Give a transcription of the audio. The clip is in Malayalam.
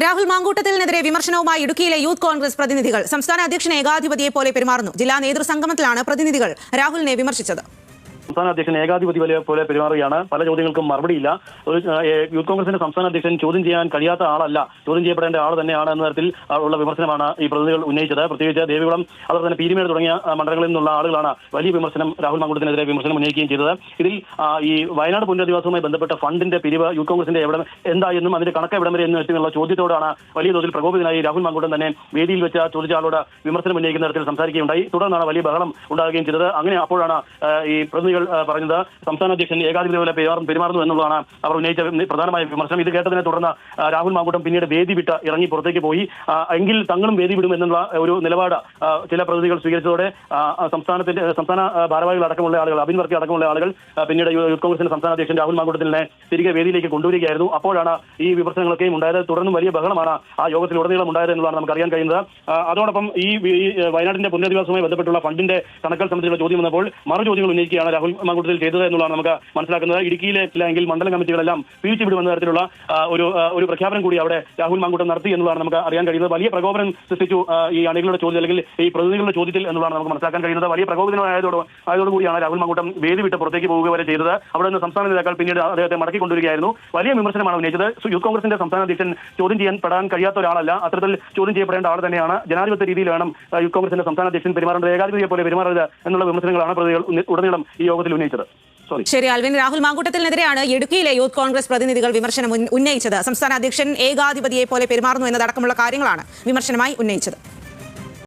രാഹുൽ മാങ്കൂട്ടത്തിനെതിരെ വിമർശനവുമായി ഇടുക്കിയിലെ യൂത്ത് കോൺഗ്രസ് പ്രതിനിധികൾ. സംസ്ഥാന അധ്യക്ഷൻ ഏകാധിപതിയെ പോലെ പെരുമാറുന്നു. ജില്ലാ നേതൃസംഗമത്തിലാണ് പ്രതിനിധികൾ രാഹുലിനെ വിമർശിച്ചത്. സംസ്ഥാന അധ്യക്ഷൻ ഏകാധിപതി പോലെ പെരുമാറുകയാണ്. പല ചോദ്യങ്ങൾക്കും മറുപടിയില്ല. ഒരു യൂത്ത് കോൺഗ്രസിന്റെ സംസ്ഥാന അധ്യക്ഷൻ ചോദ്യം ചെയ്യാൻ കഴിയാത്ത ആളല്ല, ചോദ്യം ചെയ്യപ്പെടേണ്ട ആൾ തന്നെയാണ് എന്ന തരത്തിൽ ഉള്ള വിമർശനമാണ് ഈ പ്രതിനിധികൾ ഉന്നയിച്ചത്. പ്രത്യേകിച്ച് ദേവികുളം, അതുപോലെ തന്നെ പീരുമേട് തുടങ്ങിയ മണ്ഡലങ്ങളിൽ നിന്നുള്ള ആളുകളാണ് വലിയ വിമർശനം രാഹുൽ മാങ്കൂട്ടത്തിനെതിരെ വിമർശനം ഉന്നയിക്കുകയും ചെയ്തത്. ഇതിൽ ഈ വയനാട് പുനരധിവാസവുമായി ബന്ധപ്പെട്ട ഫണ്ടിന്റെ പിരിവ് യൂത്ത് കോൺഗ്രസിന്റെ എന്തായെന്നും അതിന്റെ കണക്ക് എവിടം വരെ എന്നും എത്തിയുള്ള ചോദ്യത്തോടാണ് വലിയ തോതിൽ പ്രകോപിതനായി രാഹുൽ മാങ്കൂട്ടം തന്നെ വേദിയിൽ വെച്ച് ചോദിച്ച ആളോട് വിമർശനം ഉന്നയിക്കുന്ന തരത്തിൽ സംസാരിക്കുകയുണ്ടായി. തുടർന്നാണ് വലിയ ബഹളം ഉണ്ടാകുകയും ചെയ്തത്. അങ്ങനെ അപ്പോഴാണ് ഈ പ്രതിനിധികൾ പറഞ്ഞത് സംസ്ഥാന അധ്യക്ഷൻ ഏകാധിപതി പോലെ പെരുമാറുന്നു എന്നുള്ളതാണ് അവർ ഉന്നയിച്ച പ്രധാനമായ വിമർശനം. ഇത് കേട്ടതിനെ തുടർന്ന് രാഹുൽ മാങ്കൂട്ടം പിന്നീട് വേദി വിട്ട് ഇറങ്ങി പുറത്തേക്ക് പോയി. എങ്കിൽ തങ്ങളും വേദി വിടും എന്നുള്ള ഒരു നിലപാട് ചില പ്രതിനിധികൾ സ്വീകരിച്ചതോടെ സംസ്ഥാന ഭാരവാഹികൾ അടക്കമുള്ള ആളുകൾ, അബിൻ വർക്കി അടക്കമുള്ള ആളുകൾ പിന്നീട് യൂത്ത് കോൺഗ്രസിന്റെ സംസ്ഥാന അധ്യക്ഷൻ രാഹുൽ മാങ്കൂട്ടത്തിനെ തിരികെ വേദിയിലേക്ക് കൊണ്ടുവരികയായിരുന്നു. അപ്പോഴാണ് ഈ വിമർശനങ്ങളൊക്കെയും ഉണ്ടായത്. തുടർന്നും വലിയ ബഹളമാണ് ആ യോഗത്തിൽ ഉടനീളം ഉണ്ടായത് എന്നുള്ളതാണ് നമുക്ക് അറിയാൻ കഴിയുന്നത്. അതോടൊപ്പം ഈ വയനാടിന്റെ പുനരധിവാസവുമായി ബന്ധപ്പെട്ടുള്ള ഫണ്ടിന്റെ കണക്കുകൾ സംബന്ധിച്ചുള്ള ചോദ്യം വന്നപ്പോൾ മറു ചോദ്യങ്ങൾ ഉന്നയിക്കുകയാണ് രാഹുൽ മാങ്കൂട്ടത്തിൽ ചെയ്തത് എന്നുള്ളതാണ് നമുക്ക് മനസ്സിലാക്കുന്നത്. ഇടുക്കിയിലെ അല്ലെങ്കിൽ മണ്ഡലം കമ്മിറ്റികളെല്ലാം പിരിച്ചുവിടുമെന്ന തരത്തിലുള്ള ഒരു പ്രഖ്യാപനം കൂടി അവിടെ രാഹുൽ മാങ്കൂട്ടം നടത്തി എന്നുള്ളതാണ് നമുക്ക് അറിയാൻ കഴിയുന്നത്. വലിയ പ്രകോപനം സൃഷ്ടിച്ചു ഈ അണികളുടെ ചോദ്യം അല്ലെങ്കിൽ ഈ പ്രതിനിധികളുടെ ചോദ്യത്തിൽ എന്നുള്ളതാണ് നമുക്ക് മനസ്സിലാക്കാൻ കഴിയുന്നത്. വലിയ പ്രകോപനമായതോടുകൂടിയാണ് രാഹുൽ മാങ്കൂട്ടം വേദി വിട്ട് പുറത്തേക്ക് പോവുക വരെ ചെയ്തത്. അവിടെ നിന്ന് സംസ്ഥാന നേതാക്കൾ പിന്നീട് അദ്ദേഹത്തെ മടക്കി കൊണ്ടുവരികയായിരുന്നു. വലിയ വിമർശനമാണ് ഉന്നയിച്ചത്. യൂത്ത് കോൺഗ്രസിന്റെ സംസ്ഥാന അധ്യക്ഷൻ ചോദ്യം ചെയ്യാൻ പെടാൻ കഴിയാത്ത ഒരാളല്ല, അത്തരത്തിൽ ചോദ്യം ചെയ്യപ്പെടേണ്ട ആൾ തന്നെയാണ്. ജനാധിപത്യ രീതിയിൽ വേണം യൂത്ത് കോൺഗ്രസിന്റെ സംസ്ഥാന അധ്യക്ഷൻ പെരുമാറേണ്ടത്, ഏകാധിപതിയെ പോലെ പെരുമാറരുത് എന്നുള്ള വിമർശനങ്ങളാണ് പ്രതികൾ ഉടനീളം ഈ യോഗത്തിൽ ഉന്നയിച്ചത്. ശരി ആൽവിൻ, രാഹുൽ മാങ്കൂട്ടത്തിനെതിരെയാണ് ഇടുക്കിയിലെ യൂത്ത് കോൺഗ്രസ് പ്രതിനിധികൾ വിമർശനം ഉന്നയിച്ചത്. സംസ്ഥാന അധ്യക്ഷൻ ഏകാധിപതിയെ പോലെ പെരുമാറുന്നു എന്നതടക്കമുള്ള കാര്യങ്ങളാണ് വിമർശനമായി ഉന്നയിച്ചത്.